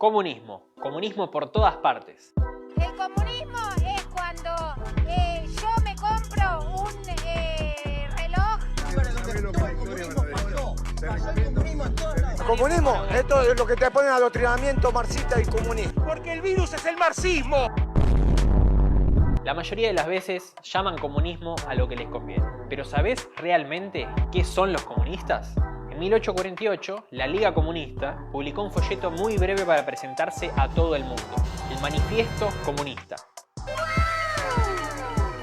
Comunismo. Comunismo por todas partes. El comunismo es cuando yo me compro un reloj. El comunismo, esto es lo que te ponen adoctrinamiento marxista y comunista. Porque el virus es el marxismo. La mayoría de las veces llaman comunismo a lo que les conviene. Pero ¿sabés realmente qué son los comunistas? En 1848, la Liga Comunista publicó un folleto muy breve para presentarse a todo el mundo, el Manifiesto Comunista.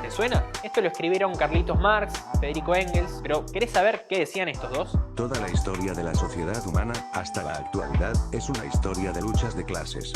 ¿Te suena? Esto lo escribieron Carlitos Marx, Federico Engels, pero ¿querés saber qué decían estos dos? Toda la historia de la sociedad humana, hasta la actualidad, es una historia de luchas de clases.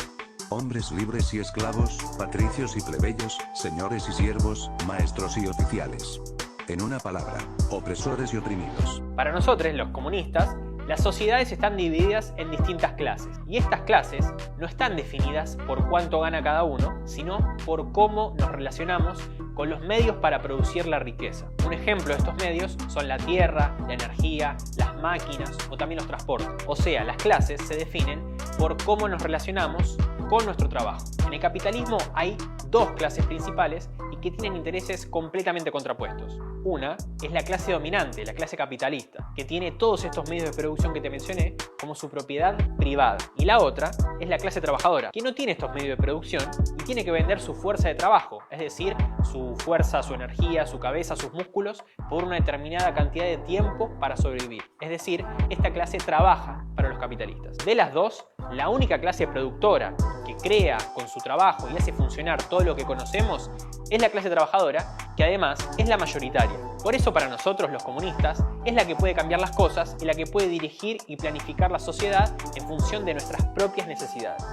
Hombres libres y esclavos, patricios y plebeyos, señores y siervos, maestros y oficiales. En una palabra, opresores y oprimidos. Para nosotros, los comunistas, las sociedades están divididas en distintas clases. Y estas clases no están definidas por cuánto gana cada uno, sino por cómo nos relacionamos con los medios para producir la riqueza. Un ejemplo de estos medios son la tierra, la energía, las máquinas o también los transportes. O sea, las clases se definen por cómo nos relacionamos con nuestro trabajo. En el capitalismo hay dos clases principales y que tienen intereses completamente contrapuestos. Una es la clase dominante, la clase capitalista, que tiene todos estos medios de producción que te mencioné como su propiedad privada. Y la otra es la clase trabajadora, que no tiene estos medios de producción y tiene que vender su fuerza de trabajo, es decir, su fuerza, su energía, su cabeza, sus músculos, por una determinada cantidad de tiempo para sobrevivir. Es decir, esta clase trabaja para los capitalistas. De las dos, la única clase productora que crea con su trabajo y hace funcionar todo lo que conocemos es la clase trabajadora, que además es la mayoritaria. Por eso para nosotros los comunistas es la que puede cambiar las cosas y la que puede dirigir y planificar la sociedad en función de nuestras propias necesidades.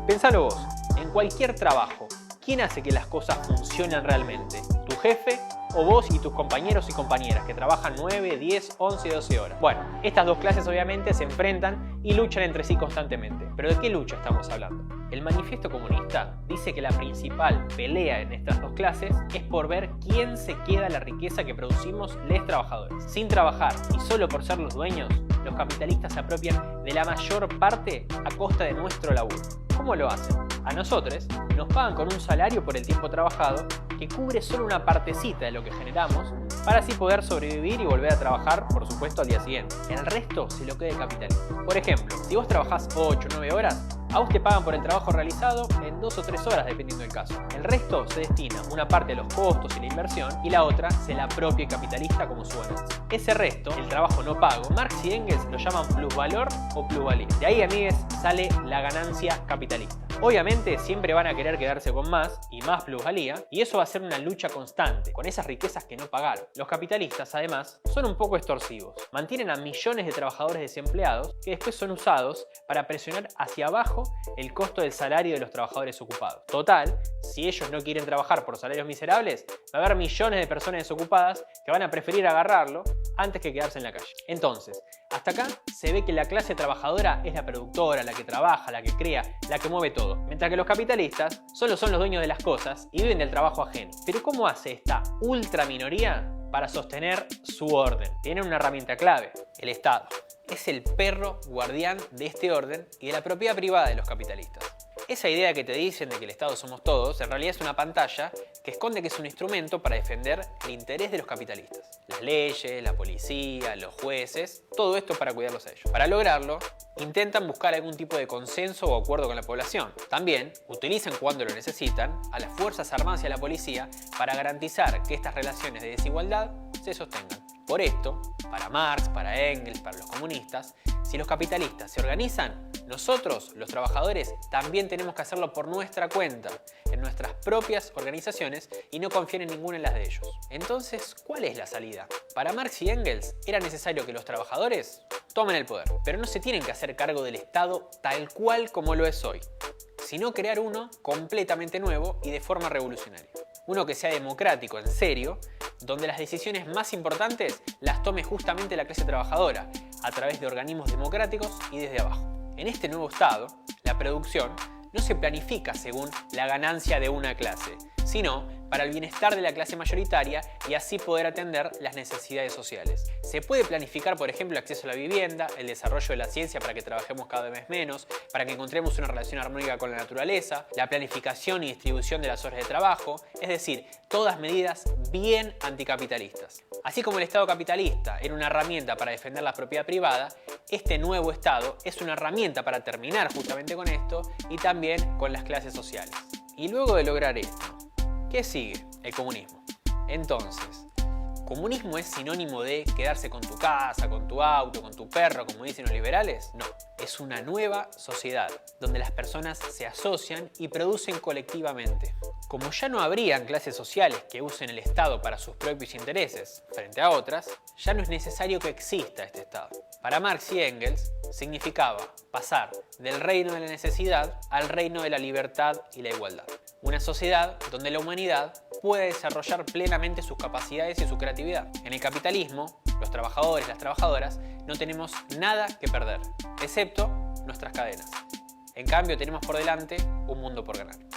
Pensalo vos, en cualquier trabajo, ¿quién hace que las cosas funcionen realmente? ¿Tu jefe o vos y tus compañeros y compañeras que trabajan 9, 10, 11, 12 horas? Bueno, estas dos clases obviamente se enfrentan y luchan entre sí constantemente. ¿Pero de qué lucha estamos hablando? El Manifiesto Comunista dice que la principal pelea en estas dos clases es por ver quién se queda la riqueza que producimos los trabajadores. Sin trabajar y solo por ser los dueños, los capitalistas se apropian de la mayor parte a costa de nuestro laburo. ¿Cómo lo hacen? A nosotros nos pagan con un salario por el tiempo trabajado que cubre solo una partecita de lo que generamos para así poder sobrevivir y volver a trabajar, por supuesto, al día siguiente. El resto se lo queda el capitalista. Por ejemplo, si vos trabajás 8 o 9 horas, a vos te pagan por el trabajo realizado en 2 o 3 horas dependiendo del caso. El resto se destina una parte a los costos y la inversión y la otra se la apropia el capitalista como su ganancia. Ese resto, el trabajo no pago, Marx y Engels lo llaman plusvalor o plusvalía. De ahí, amigues, sale la ganancia capitalista. Obviamente siempre van a querer quedarse con más y más plusvalía y eso va a ser una lucha constante con esas riquezas que no pagaron. Los capitalistas además son un poco extorsivos. Mantienen a millones de trabajadores desempleados que después son usados para presionar hacia abajo el costo del salario de los trabajadores ocupados. Total, si ellos no quieren trabajar por salarios miserables, va a haber millones de personas desocupadas que van a preferir agarrarlo antes que quedarse en la calle. Entonces, hasta acá se ve que la clase trabajadora es la productora, la que trabaja, la que crea, la que mueve todo. Mientras que los capitalistas solo son los dueños de las cosas y viven del trabajo ajeno. Pero ¿cómo hace esta ultra minoría para sostener su orden? Tienen una herramienta clave, el Estado. Es el perro guardián de este orden y de la propiedad privada de los capitalistas. Esa idea que te dicen de que el Estado somos todos, en realidad es una pantalla que esconde que es un instrumento para defender el interés de los capitalistas. Las leyes, la policía, los jueces, todo esto para cuidarlos a ellos. Para lograrlo, intentan buscar algún tipo de consenso o acuerdo con la población. También utilizan cuando lo necesitan a las Fuerzas Armadas y a la policía para garantizar que estas relaciones de desigualdad se sostengan. Por esto, para Marx, para Engels, para los comunistas, si los capitalistas se organizan, nosotros, los trabajadores, también tenemos que hacerlo por nuestra cuenta, en nuestras propias organizaciones y no confiar en ninguna de las de ellos. Entonces, ¿cuál es la salida? Para Marx y Engels era necesario que los trabajadores tomen el poder, pero no se tienen que hacer cargo del Estado tal cual como lo es hoy, sino crear uno completamente nuevo y de forma revolucionaria. Uno que sea democrático, en serio, donde las decisiones más importantes las tome justamente la clase trabajadora, a través de organismos democráticos y desde abajo. En este nuevo Estado, la producción no se planifica según la ganancia de una clase, sino para el bienestar de la clase mayoritaria y así poder atender las necesidades sociales. Se puede planificar, por ejemplo, el acceso a la vivienda, el desarrollo de la ciencia para que trabajemos cada vez menos, para que encontremos una relación armónica con la naturaleza, la planificación y distribución de las horas de trabajo, es decir, todas medidas bien anticapitalistas. Así como el Estado capitalista era una herramienta para defender la propiedad privada, este nuevo Estado es una herramienta para terminar justamente con esto y también con las clases sociales. Y luego de lograr esto, ¿qué sigue? El comunismo. Entonces, ¿comunismo es sinónimo de quedarse con tu casa, con tu auto, con tu perro, como dicen los liberales? No, es una nueva sociedad, donde las personas se asocian y producen colectivamente. Como ya no habrían clases sociales que usen el Estado para sus propios intereses frente a otras, ya no es necesario que exista este Estado. Para Marx y Engels, significaba pasar del reino de la necesidad al reino de la libertad y la igualdad. Una sociedad donde la humanidad puede desarrollar plenamente sus capacidades y su creatividad. En el capitalismo, los trabajadores y las trabajadoras no tenemos nada que perder, excepto nuestras cadenas. En cambio, tenemos por delante un mundo por ganar.